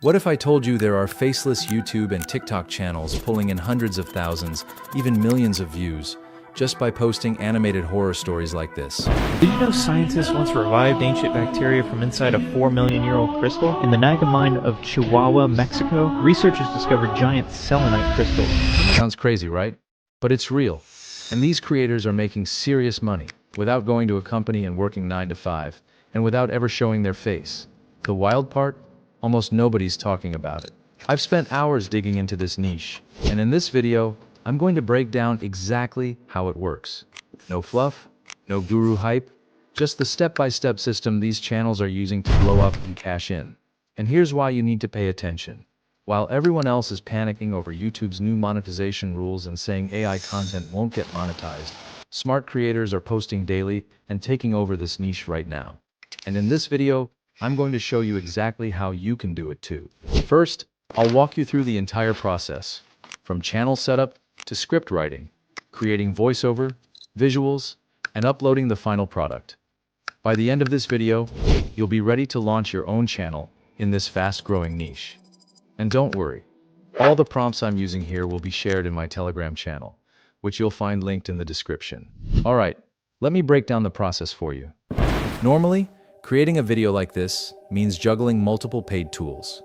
What if I told you there are faceless YouTube and TikTok channels pulling in hundreds of thousands, even millions of views, just by posting animated horror stories like this? Did you know scientists once revived ancient bacteria from inside a 4 million-year-old crystal? In the Naga mine of Chihuahua, Mexico, researchers discovered giant selenite crystals. Sounds crazy, right? But it's real. And these creators are making serious money, without going to a company and working 9 to 5, and without ever showing their face. The wild part? Almost nobody's talking about it. I've spent hours digging into this niche, and in this video, I'm going to break down exactly how it works. No fluff, no guru hype, just the step-by-step system these channels are using to blow up and cash in. And here's why you need to pay attention. While everyone else is panicking over YouTube's new monetization rules and saying AI content won't get monetized, smart creators are posting daily and taking over this niche right now. And in this video, I'm going to show you exactly how you can do it too. First, I'll walk you through the entire process, from channel setup to script writing, creating voiceover, visuals, and uploading the final product. By the end of this video, you'll be ready to launch your own channel in this fast-growing niche. And don't worry, all the prompts I'm using here will be shared in my Telegram channel, which you'll find linked in the description. All right, let me break down the process for you. Normally, creating a video like this means juggling multiple paid tools.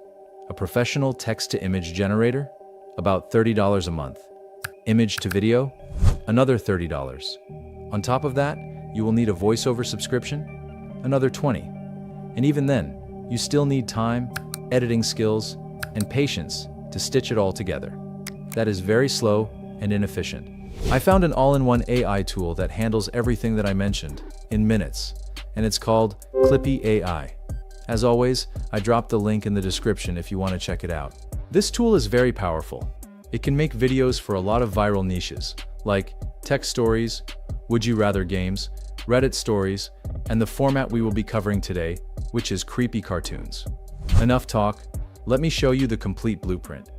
A professional text-to-image generator, about $30 a month. Image to video, another $30. On top of that, you will need a voiceover subscription, another $20. And even then, you still need time, editing skills, and patience to stitch it all together. That is very slow and inefficient. I found an all-in-one AI tool that handles everything that I mentioned in minutes, and it's called Clippie AI. As always, I dropped the link in the description if you want to check it out. This tool is very powerful. It can make videos for a lot of viral niches, like tech stories, would you rather games, Reddit stories, and the format we will be covering today, which is creepy cartoons. Enough talk, let me show you the complete blueprint.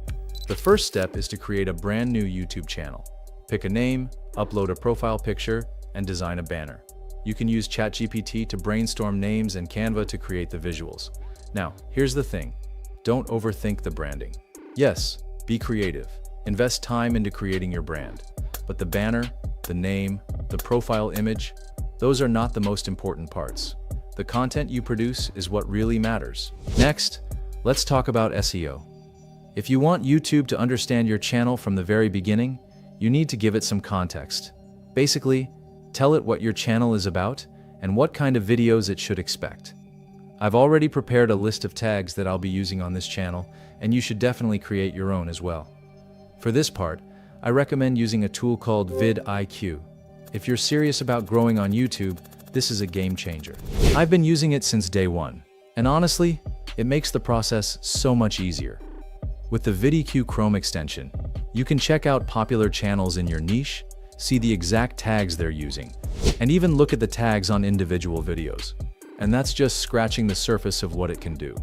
The first step is to create a brand new YouTube channel. Pick a name, upload a profile picture, and design a banner. You can use ChatGPT to brainstorm names and Canva to create the visuals. Now, here's the thing. Don't overthink the branding. Yes, be creative. Invest time into creating your brand. But the banner, the name, the profile image, those are not the most important parts. The content you produce is what really matters. Next, let's talk about SEO. If you want YouTube to understand your channel from the very beginning, you need to give it some context. Basically, tell it what your channel is about and what kind of videos it should expect. I've already prepared a list of tags that I'll be using on this channel, and you should definitely create your own as well. For this part, I recommend using a tool called vidIQ. If you're serious about growing on YouTube, this is a game changer. I've been using it since day one, and honestly, it makes the process so much easier. With the vidIQ Chrome extension, you can check out popular channels in your niche, see the exact tags they're using, and even look at the tags on individual videos. And that's just scratching the surface of what it can do.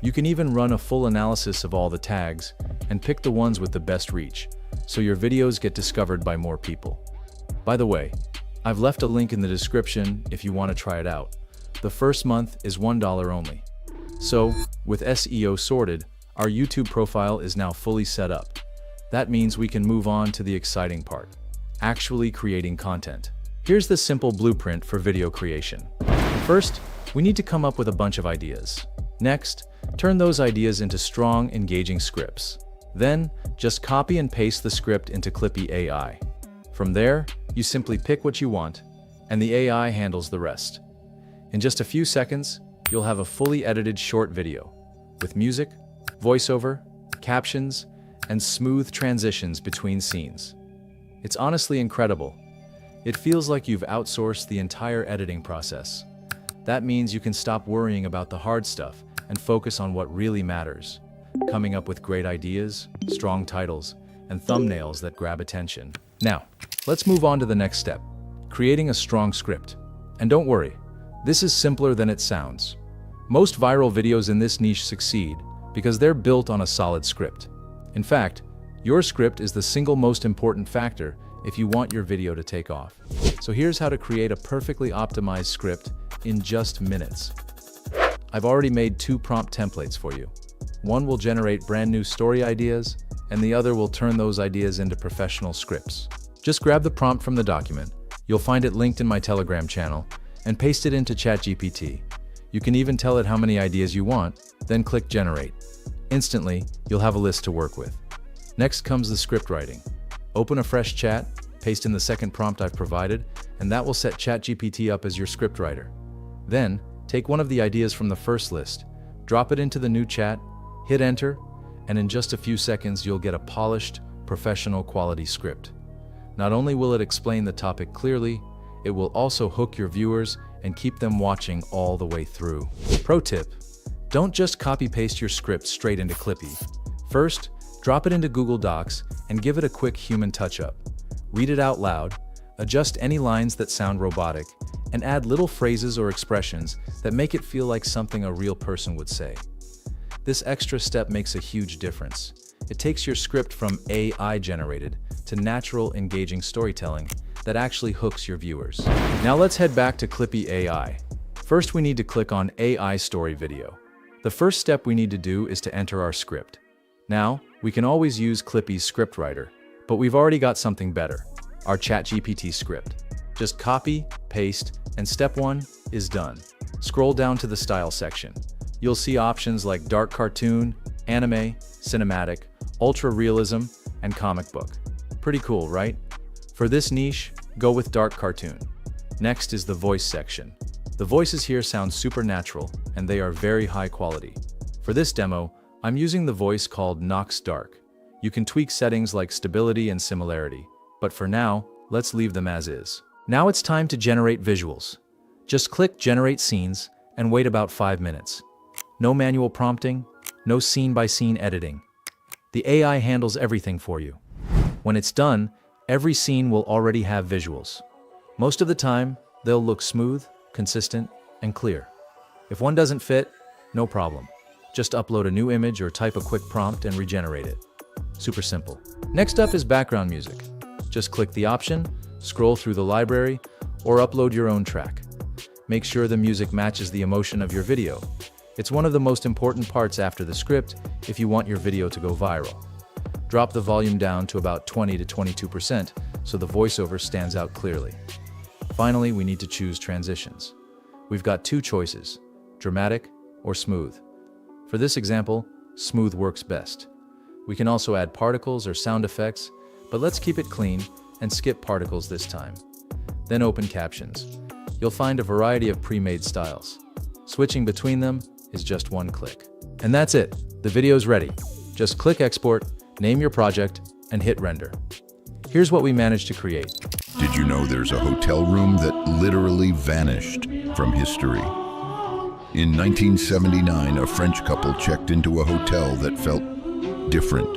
You can even run a full analysis of all the tags and pick the ones with the best reach, so your videos get discovered by more people. By the way, I've left a link in the description if you want to try it out. The first month is $1 only. So, with SEO sorted, our YouTube profile is now fully set up. That means we can move on to the exciting part, actually creating content. Here's the simple blueprint for video creation. First, we need to come up with a bunch of ideas. Next, turn those ideas into strong, engaging scripts. Then, just copy and paste the script into Clippie AI. From there, you simply pick what you want, and the AI handles the rest. In just a few seconds, you'll have a fully edited short video, with music, voiceover, captions, and smooth transitions between scenes. It's honestly incredible. It feels like you've outsourced the entire editing process. That means you can stop worrying about the hard stuff and focus on what really matters. Coming up with great ideas, strong titles, and thumbnails that grab attention. Now, let's move on to the next step, creating a strong script. And don't worry, this is simpler than it sounds. Most viral videos in this niche succeed because they're built on a solid script. In fact, your script is the single most important factor if you want your video to take off. So here's how to create a perfectly optimized script in just minutes. I've already made 2 prompt templates for you. One will generate brand new story ideas, and the other will turn those ideas into professional scripts. Just grab the prompt from the document, you'll find it linked in my Telegram channel, and paste it into ChatGPT. You can even tell it how many ideas you want, then click Generate. Instantly, you'll have a list to work with. Next comes the script writing. Open a fresh chat, paste in the second prompt I've provided, and that will set ChatGPT up as your scriptwriter. Then, take one of the ideas from the first list, drop it into the new chat, hit enter, and in just a few seconds you'll get a polished, professional quality script. Not only will it explain the topic clearly, it will also hook your viewers and keep them watching all the way through. Pro tip: don't just copy-paste your script straight into Clippie. First, drop it into Google Docs and give it a quick human touch-up. Read it out loud, adjust any lines that sound robotic, and add little phrases or expressions that make it feel like something a real person would say. This extra step makes a huge difference. It takes your script from AI-generated to natural, engaging storytelling that actually hooks your viewers. Now let's head back to Clippie AI. First, we need to click on AI Story Video. The first step we need to do is to enter our script. Now, we can always use Clippie's scriptwriter, but we've already got something better, our ChatGPT script. Just copy, paste, and step 1 is done. Scroll down to the style section. You'll see options like dark cartoon, anime, cinematic, ultra realism, and comic book. Pretty cool, right? For this niche, go with dark cartoon. Next is the voice section. The voices here sound super natural, and they are very high quality. For this demo, I'm using the voice called Nox Dark. You can tweak settings like stability and similarity, but for now, let's leave them as is. Now it's time to generate visuals. Just click Generate Scenes and wait about 5 minutes. No manual prompting, no scene-by-scene editing. The AI handles everything for you. When it's done, every scene will already have visuals. Most of the time, they'll look smooth, consistent, and clear. If one doesn't fit, no problem. Just upload a new image or type a quick prompt and regenerate it. Super simple. Next up is background music. Just click the option, scroll through the library, or upload your own track. Make sure the music matches the emotion of your video. It's one of the most important parts after the script if you want your video to go viral. Drop the volume down to about 20 to 22% so the voiceover stands out clearly. Finally, we need to choose transitions. We've got two choices, dramatic or smooth. For this example, smooth works best. We can also add particles or sound effects, but let's keep it clean and skip particles this time. Then open captions. You'll find a variety of pre-made styles. Switching between them is just one click. And that's it. The video's ready. Just click export, name your project, and hit render. Here's what we managed to create. Did you know there's a hotel room that literally vanished from history? In 1979, a French couple checked into a hotel that felt different.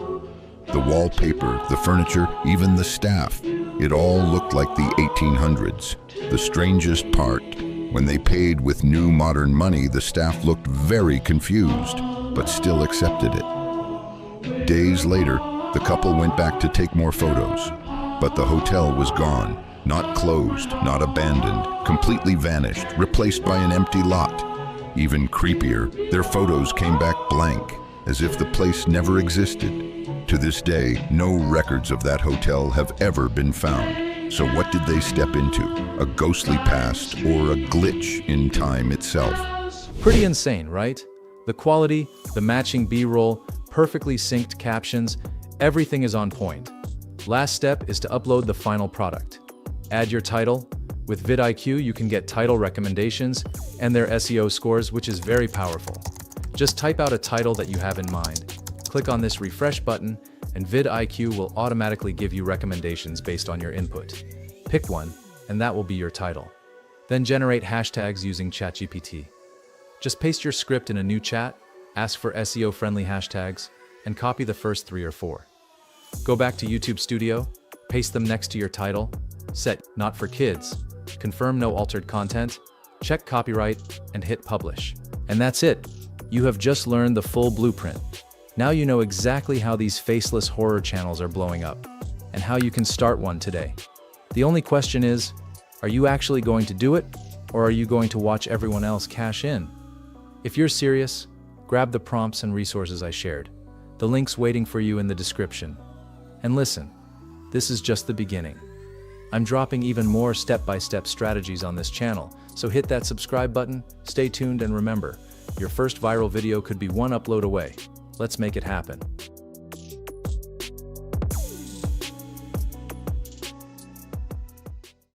The wallpaper, the furniture, even the staff, it all looked like the 1800s. The strangest part, when they paid with new modern money, the staff looked very confused, but still accepted it. Days later, the couple went back to take more photos, but the hotel was gone, not closed, not abandoned, completely vanished, replaced by an empty lot. Even creepier, their photos came back blank, as if the place never existed. To this day, no records of that hotel have ever been found. So what did they step into? A ghostly past or a glitch in time itself? Pretty insane, right? The quality, the matching B-roll, perfectly synced captions, everything is on point. Last step is to upload the final product. Add your title. With vidIQ, you can get title recommendations and their SEO scores, which is very powerful. Just type out a title that you have in mind. Click on this refresh button, and vidIQ will automatically give you recommendations based on your input. Pick one, and that will be your title. Then generate hashtags using ChatGPT. Just paste your script in a new chat, ask for SEO-friendly hashtags, and copy the first 3 or 4. Go back to YouTube Studio, paste them next to your title, set not for kids, confirm no altered content, check copyright, and hit publish. And that's it. You have just learned the full blueprint. Now you know exactly how these faceless horror channels are blowing up, and how you can start one today. The only question is, are you actually going to do it, or are you going to watch everyone else cash in? If you're serious, Grab the prompts and resources I shared. The link's waiting for you in the description. And listen, this is just the beginning. I'm dropping even more step-by-step strategies on this channel, so hit that subscribe button, stay tuned, and remember, your first viral video could be one upload away. Let's make it happen.